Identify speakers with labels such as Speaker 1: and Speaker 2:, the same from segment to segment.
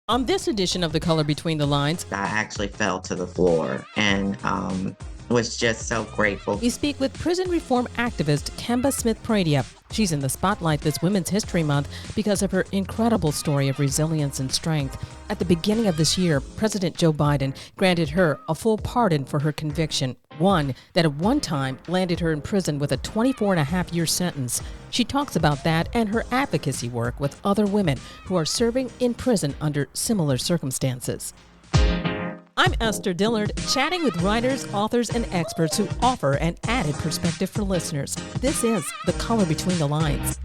Speaker 1: On this edition of The Color Between the Lines,
Speaker 2: I actually fell to the floor and was just so grateful.
Speaker 1: we speak with prison reform activist Kemba Smith Pradia. She's in the spotlight this Women's History Month because of her incredible story of resilience and strength. At the beginning of this year, President Joe Biden granted her a full pardon for her conviction, one that at one time landed her in prison with a 24-and-a-half-year sentence. She talks about that and her advocacy work with other women who are serving in prison under similar circumstances. I'm Esther Dillard, chatting with writers, authors, and experts who offer an added perspective for listeners. This is The Color Between the Lines.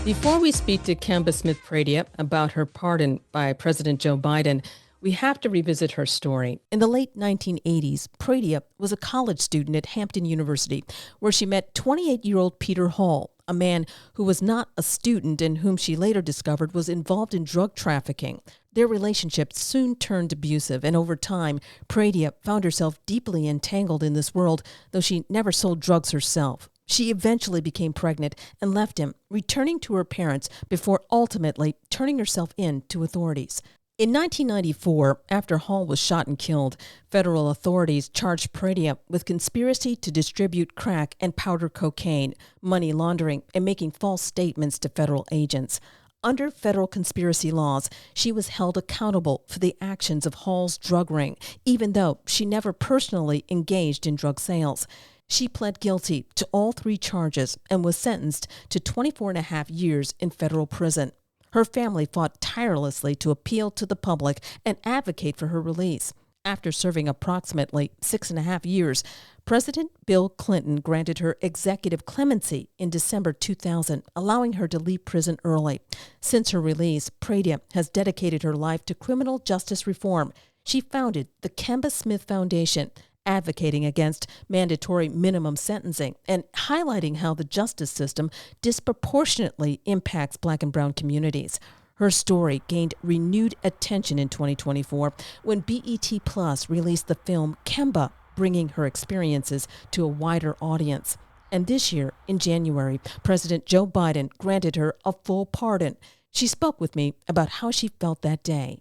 Speaker 1: Before we speak to Kemba Smith Pradia about her pardon by President Joe Biden, we have to revisit her story. In the late 1980s, Pradia was a college student at Hampton University, where she met 28-year-old Peter Hall, a man who was not a student and whom she later discovered was involved in drug trafficking. Their relationship soon turned abusive, and over time, Pradia found herself deeply entangled in this world, though she never sold drugs herself. She eventually became pregnant and left him, returning to her parents before ultimately turning herself in to authorities. In 1994, after Hall was shot and killed, federal authorities charged Pradia with conspiracy to distribute crack and powder cocaine, money laundering, and making false statements to federal agents. Under federal conspiracy laws, she was held accountable for the actions of Hall's drug ring, even though she never personally engaged in drug sales. She pled guilty to all three charges and was sentenced to 24-and-a-half years in federal prison. Her family fought tirelessly to appeal to the public and advocate for her release. After serving approximately 6.5 years, President Bill Clinton granted her executive clemency in December 2000, allowing her to leave prison early. Since her release, Pradia has dedicated her life to criminal justice reform. She founded the Kemba Smith Foundation, advocating against mandatory minimum sentencing and highlighting how the justice system disproportionately impacts Black and brown communities. Her story gained renewed attention in 2024 when BET Plus released the film Kemba, bringing her experiences to a wider audience. And this year, in January, President Joe Biden granted her a full pardon. She spoke with me about how she felt that day.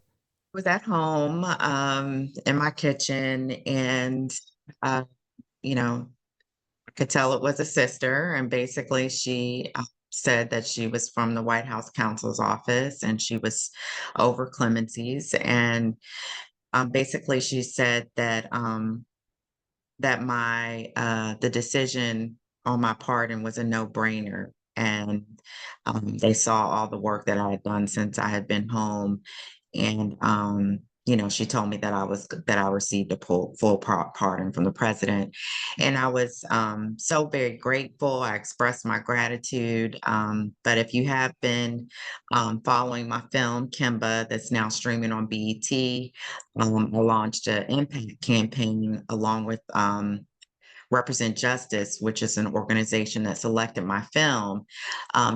Speaker 2: Was at home in my kitchen, and uh, you know, I could tell it was a sister. And basically, she said that she was from the White House counsel's office, and she was over clemencies. And basically, she said that my the decision on my pardon was a no-brainer. And they saw all the work that I had done since I had been home. And she told me that I received a full pardon from the president, and I was so very grateful. I expressed my gratitude. But if you have been following my film Kimba, that's now streaming on BET, I launched an impact campaign along with Represent Justice, which is an organization that selected my film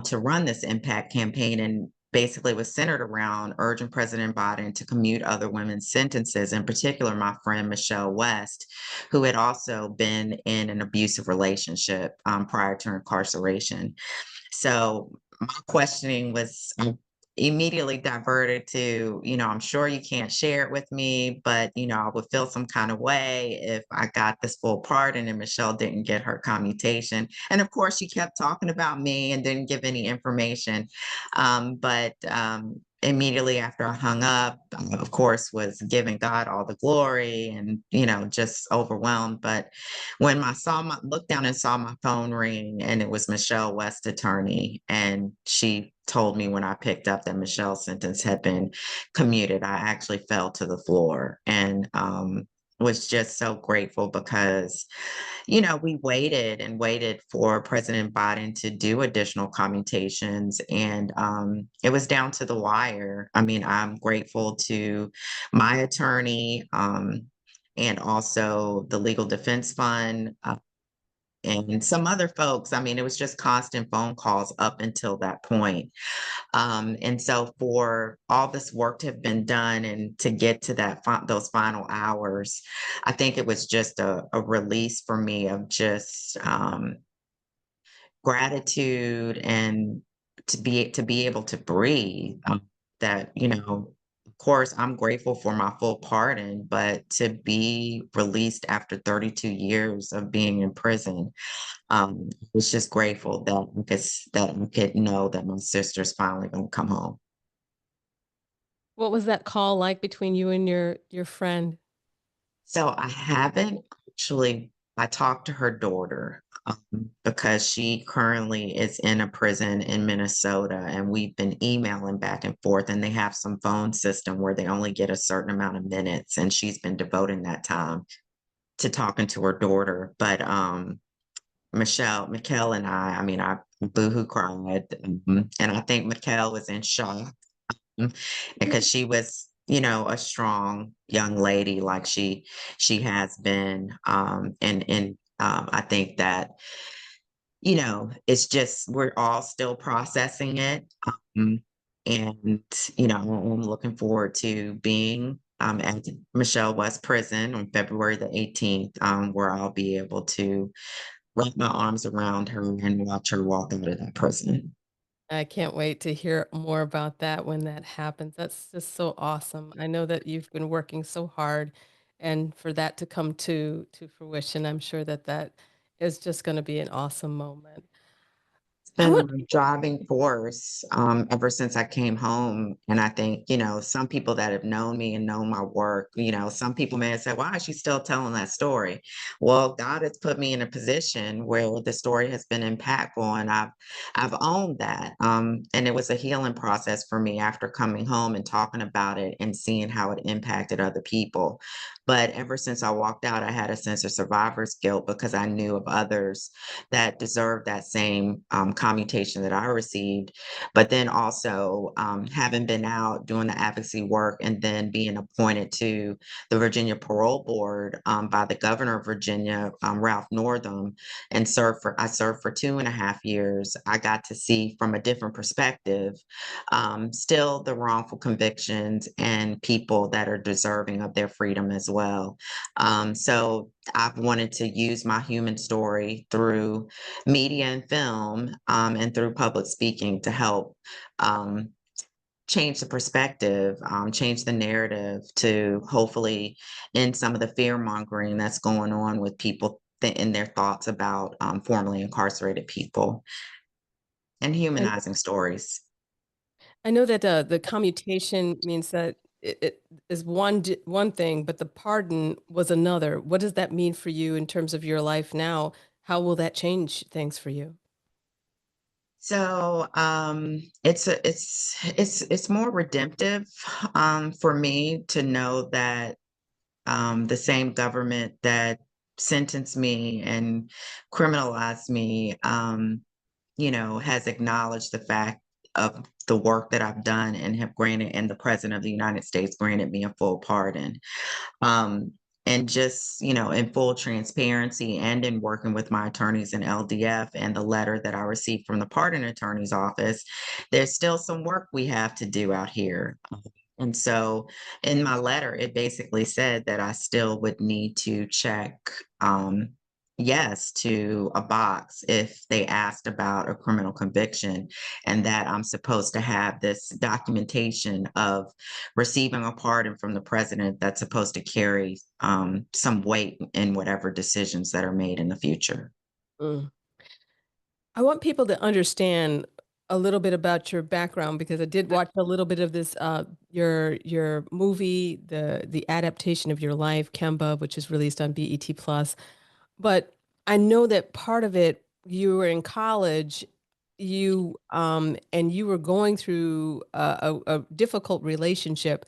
Speaker 2: to run this impact campaign, and basically was centered around urging President Biden to commute other women's sentences, in particular my friend Michelle West, who had also been in an abusive relationship prior to incarceration. So my questioning was immediately diverted to, I'm sure you can't share it with me, but, I would feel some kind of way if I got this full pardon and Michelle didn't get her commutation. And of course, she kept talking about me and didn't give any information. But immediately after I hung up, of course, was giving God all the glory and, just overwhelmed. But when I looked down and saw my phone ring, and it was Michelle West's attorney, and she told me when I picked up that Michelle's sentence had been commuted, I actually fell to the floor and was just so grateful because, we waited and waited for President Biden to do additional commutations, and it was down to the wire. I mean, I'm grateful to my attorney and also the Legal Defense Fund. and some other folks. I mean, it was just constant phone calls up until that point. And so for all this work to have been done and to get to those final hours, I think it was just a release for me of just gratitude and to be able to breathe. That of course, I'm grateful for my full pardon, but to be released after 32 years of being in prison, I was just grateful that I could know that my sister's finally gonna come home.
Speaker 1: What was that call like between you and your friend?
Speaker 2: So I haven't actually I talked to her daughter, because she currently is in a prison in Minnesota, and we've been emailing back and forth, and they have some phone system where they only get a certain amount of minutes, and she's been devoting that time to talking to her daughter. But Mikkel and I mean, I boohoo cried, and I think Mikkel was in shock, because she was, a strong young lady like she has been, and I think that, it's just we're all still processing it, and I'm looking forward to being at Michelle West Prison on February the 18th, where I'll be able to wrap my arms around her and watch her walk out of that prison.
Speaker 1: I can't wait to hear more about that when that happens. That's just so awesome. I know that you've been working so hard, and for that to come to fruition, I'm sure that that is just gonna be an awesome moment. I
Speaker 2: Been
Speaker 1: want
Speaker 2: a driving force, ever since I came home. And I think, some people that have known me and known my work, some people may have said, why is she still telling that story? Well, God has put me in a position where the story has been impactful, and I've owned that. And it was a healing process for me after coming home and talking about it and seeing how it impacted other people. But ever since I walked out, I had a sense of survivor's guilt because I knew of others that deserve that same commutation that I received. But then also, having been out doing the advocacy work and then being appointed to the Virginia Parole Board, by the governor of Virginia, Ralph Northam, and I served for 2.5 years. I got to see from a different perspective, still the wrongful convictions and people that are deserving of their freedom as well. So I've wanted to use my human story through media and film, and through public speaking to help, um, change the perspective, change the narrative to hopefully end some of the fear mongering that's going on with people in their thoughts about, formerly incarcerated people and
Speaker 1: I
Speaker 2: humanizing stories.
Speaker 1: I know that, the commutation means that it is one thing, but the pardon was another. What does that mean for you in terms of your life now? How will that change things for you?
Speaker 2: So, it's more redemptive, for me to know that, the same government that sentenced me and criminalized me, has acknowledged the fact of the work that I've done and the President of the United States granted me a full pardon. Um, and just, in full transparency and in working with my attorneys in LDF and the letter that I received from the pardon attorney's office, there's still some work we have to do out here. And so in my letter, it basically said that I still would need to check, yes to a box if they asked about a criminal conviction, and that I'm supposed to have this documentation of receiving a pardon from the president that's supposed to carry, some weight in whatever decisions that are made in the future.
Speaker 1: Mm. I want people to understand a little bit about your background because I did watch a little bit of this, your movie, the adaptation of your life, Kemba, which is released on BET Plus. But I know that part of it, you were in college, and you were going through a difficult relationship,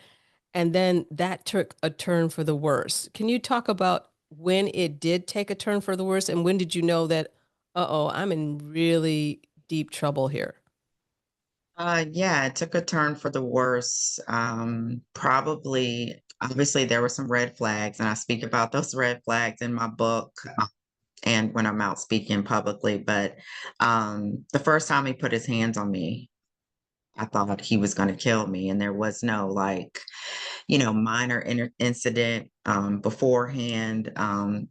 Speaker 1: and then that took a turn for the worse. Can you talk about when it did take a turn for the worse, and when did you know that, "Uh-oh, I'm in really deep trouble here?"
Speaker 2: Yeah, it took a turn for the worse. Probably, obviously, there were some red flags, and I speak about those red flags in my book. and when I'm out speaking publicly. But the first time he put his hands on me, I thought he was going to kill me. And there was no like, minor incident beforehand.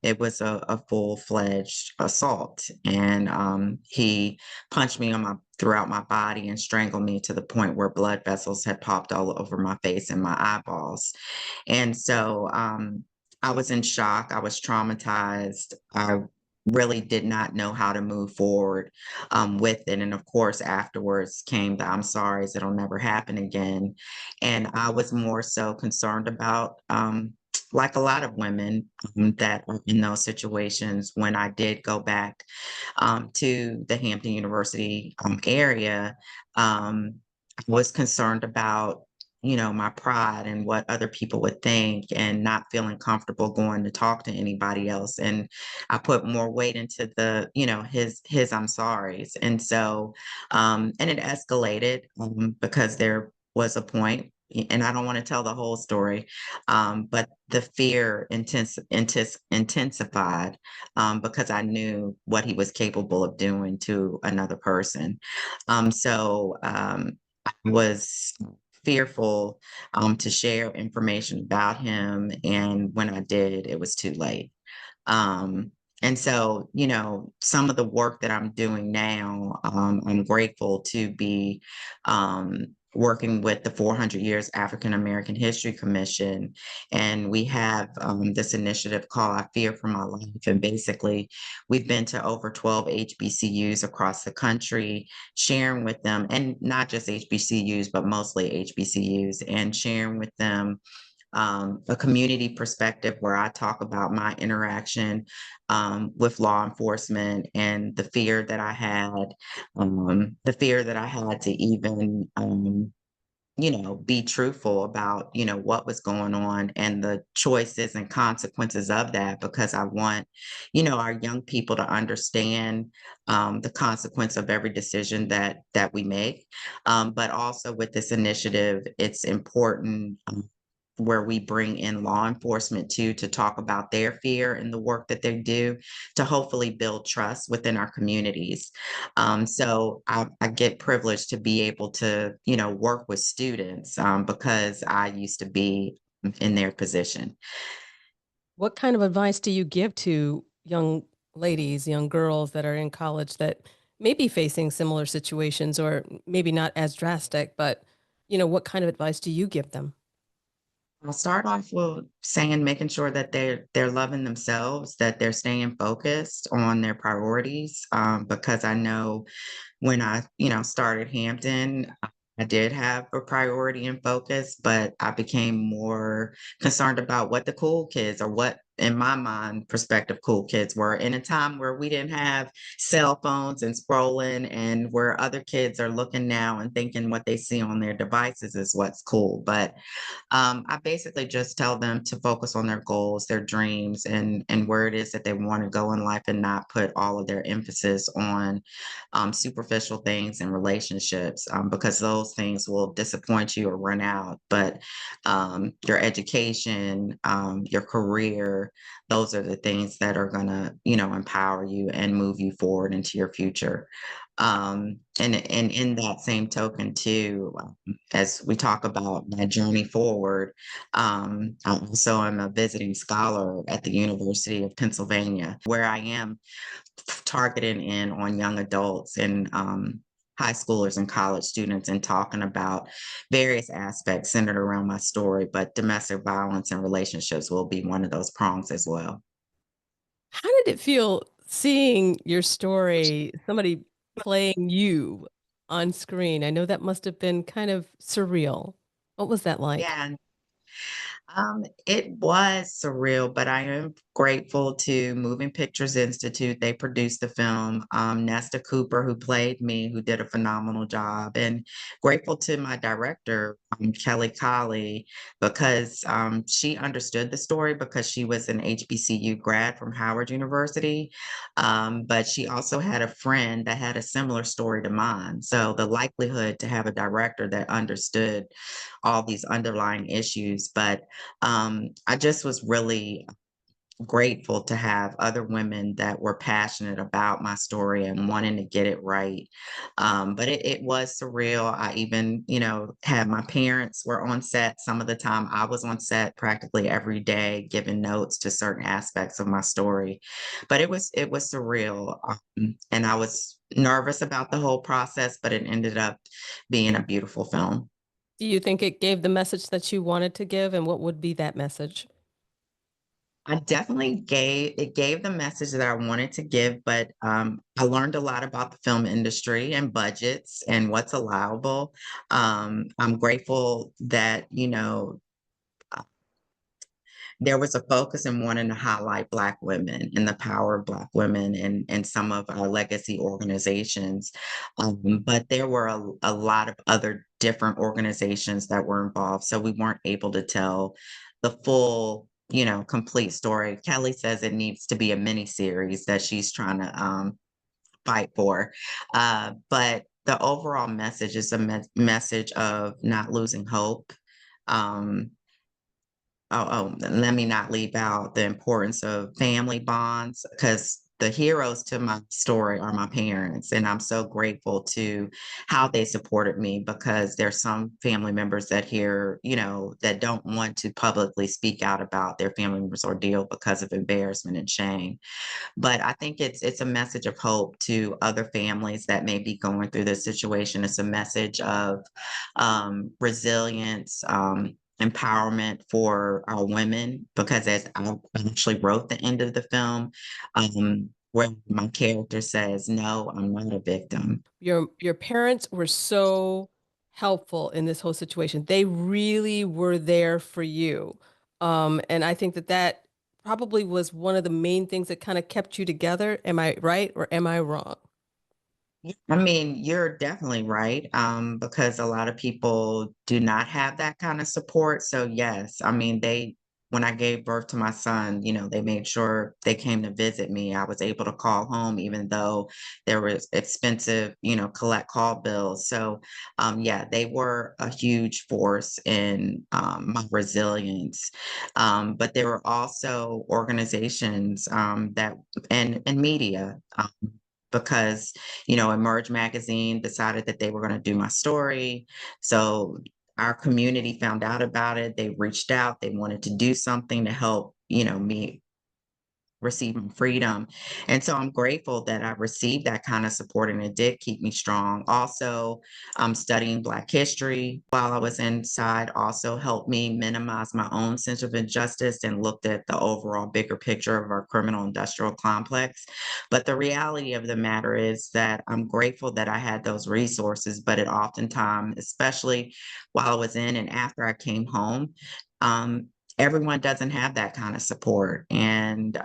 Speaker 2: It was a full-fledged assault. And he punched me throughout my body and strangled me to the point where blood vessels had popped all over my face and my eyeballs. And so I was in shock. I was traumatized. I really did not know how to move forward with it. And of course, afterwards came the I'm sorry's, it'll never happen again. And I was more so concerned about, like a lot of women that are in those situations, when I did go back to the Hampton University area, I was concerned about, my pride and what other people would think, and not feeling comfortable going to talk to anybody else. And I put more weight into his I'm sorry's. And so, and it escalated because there was a point, and I don't want to tell the whole story, but the fear intensified because I knew what he was capable of doing to another person. I was fearful to share information about him. And when I did, it was too late. Um, and so, some of the work that I'm doing now, I'm grateful to be working with the 400 Years African American History Commission. And we have this initiative called I Fear for My Life. And basically, we've been to over 12 HBCUs across the country, sharing with them, and not just HBCUs, but mostly HBCUs, and sharing with them a community perspective where I talk about my interaction with law enforcement, and the fear that I had to even, be truthful about, what was going on and the choices and consequences of that, because I want, our young people to understand the consequence of every decision that we make. But also with this initiative, it's important where we bring in law enforcement too, to talk about their fear and the work that they do to hopefully build trust within our communities. So I get privileged to be able to, work with students because I used to be in their position.
Speaker 1: What kind of advice do you give to young ladies, young girls that are in college that may be facing similar situations, or maybe not as drastic, but what kind of advice do you give them?
Speaker 2: I'll start off with saying, making sure that they're loving themselves, that they're staying focused on their priorities. Because I know when I, started Hampton, I did have a priority and focus, but I became more concerned about what the cool kids, or what, in my mind, perspective, cool kids were, in a time where we didn't have cell phones and scrolling, and where other kids are looking now and thinking what they see on their devices is what's cool. But I basically just tell them to focus on their goals, their dreams, and where it is that they want to go in life, and not put all of their emphasis on superficial things and relationships, because those things will disappoint you or run out. But your education, your career, those are the things that are going to, empower you and move you forward into your future. And in that same token too, as we talk about my journey forward, I also am a visiting scholar at the University of Pennsylvania, where I am targeting in on young adults and high schoolers and college students, and talking about various aspects centered around my story. But domestic violence and relationships will be one of those prongs as well.
Speaker 1: How did it feel seeing your story, somebody playing you on screen? I know that must have been kind of surreal. What was that like?
Speaker 2: Yeah, it was surreal, but I am grateful to Moving Pictures Institute. They produced the film. Nesta Cooper, who played me, who did a phenomenal job, and grateful to my director, Kelly Colley, because she understood the story, because she was an HBCU grad from Howard University, but she also had a friend that had a similar story to mine. So the likelihood to have a director that understood all these underlying issues. But I just was really grateful to have other women that were passionate about my story and wanting to get it right. But it was surreal. I even, had my parents were on set some of the time. I was on set practically every day, giving notes to certain aspects of my story. But it was surreal, and I was nervous about the whole process, but it ended up being a beautiful film.
Speaker 1: Do you think it gave the message that you wanted to give, and what would be that message?
Speaker 2: I definitely gave the message that I wanted to give, but I learned a lot about the film industry and budgets and what's allowable. I'm grateful that there was a focus in wanting to highlight Black women and the power of Black women and some of our legacy organizations. But there were a lot of other different organizations that were involved. So we weren't able to tell the full, complete story. Kelly says it needs to be a mini series that she's trying to fight for. But the overall message is a message of not losing hope. Um, let me not leave out the importance of family bonds because the heroes to my story are my parents. And I'm so grateful to how they supported me because there's some family members that here, that don't want to publicly speak out about their family members' ordeal because of embarrassment and shame. But I think it's a message of hope to other families that may be going through this situation. It's a message of resilience, empowerment for our women. Because as I actually wrote the end of the film, where my character says, "No, I'm not a victim."
Speaker 1: Your parents were so helpful in this whole situation. They really were there for you. And I think that that probably was one of the main things that kind of kept you together. Am I right or am I wrong?
Speaker 2: I mean, you're definitely right, because a lot of people do not have that kind of support. So yes, I mean, when I gave birth to my son, they made sure they came to visit me. I was able to call home, even though there was expensive, collect call bills. So, yeah, they were a huge force in my resilience. But there were also organizations and media. Because Emerge Magazine decided that they were going to do my story. So our community found out about it. They reached out. They wanted to do something to help, me receiving freedom. And so I'm grateful that I received that kind of support and it did keep me strong. Also, studying Black history while I was inside also helped me minimize my own sense of injustice and looked at the overall bigger picture of our criminal industrial complex. But the reality of the matter is that I'm grateful that I had those resources, but it oftentimes, especially while I was in and after I came home, um, everyone doesn't have that kind of support. And,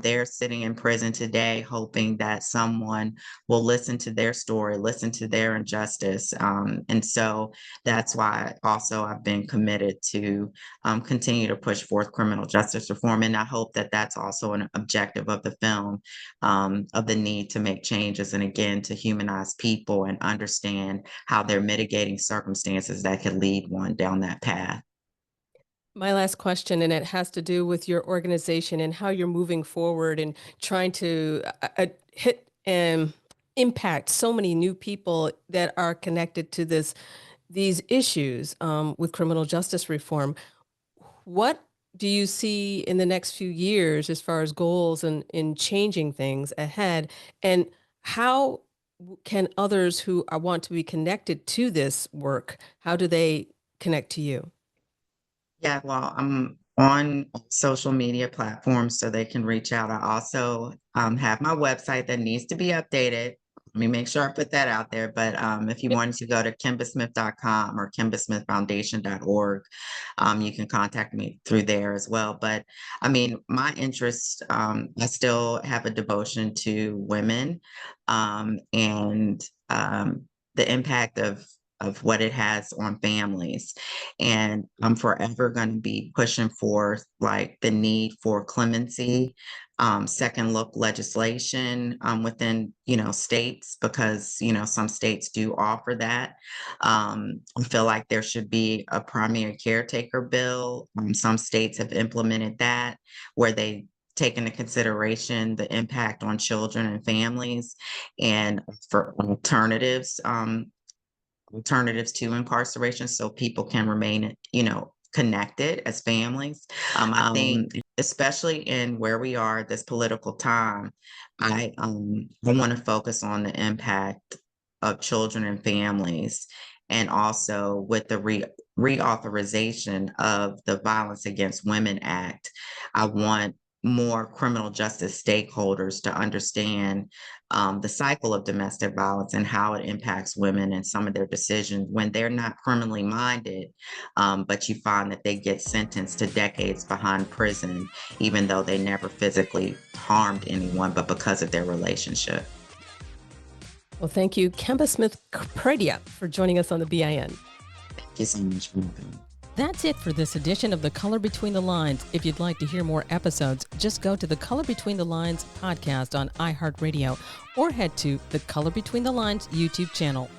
Speaker 2: they're sitting in prison today hoping that someone will listen to their story, listen to their injustice. And so that's why also I've been committed to continue to push forth criminal justice reform. And I hope that that's also an objective of the film, of the need to make changes and again to humanize people and understand how they're mitigating circumstances that could lead one down that path.
Speaker 1: My last question, and it has to do with your organization and how you're moving forward and trying to hit and impact so many new people that are connected to these issues with criminal justice reform. What do you see in the next few years as far as goals and in changing things ahead? And how can others who want to be connected to this work, how do they connect to you?
Speaker 2: Yeah, well, I'm on social media platforms so they can reach out. I also have my website that needs to be updated. Let me make sure I put that out there. But if you wanted to go to kembasmith.com or kembasmithfoundation.org, you can contact me through there as well. But I mean, my interest, I still have a devotion to women and the impact of of what it has on families. And I'm forever going to be pushing for like the need for clemency, second look legislation within, states, because, some states do offer that. I feel like there should be a primary caretaker bill. Some states have implemented that, where they take into consideration the impact on children and families, and for alternatives to incarceration, so people can remain, connected as families. I think, especially in where we are this political time, I want to focus on the impact of children and families, and also with the reauthorization of the Violence Against Women Act. I want more criminal justice stakeholders to understand the cycle of domestic violence and how it impacts women and some of their decisions when they're not criminally minded, but you find that they get sentenced to decades behind prison, even though they never physically harmed anyone, but because of their relationship.
Speaker 1: Well, thank you, Kemba Smith Pradia, for joining us on the BIN.
Speaker 2: Thank you so much for having me.
Speaker 1: That's it for this edition of The Color Between the Lines. If you'd like to hear more episodes, just go to the Color Between the Lines podcast on iHeartRadio, or head to the Color Between the Lines YouTube channel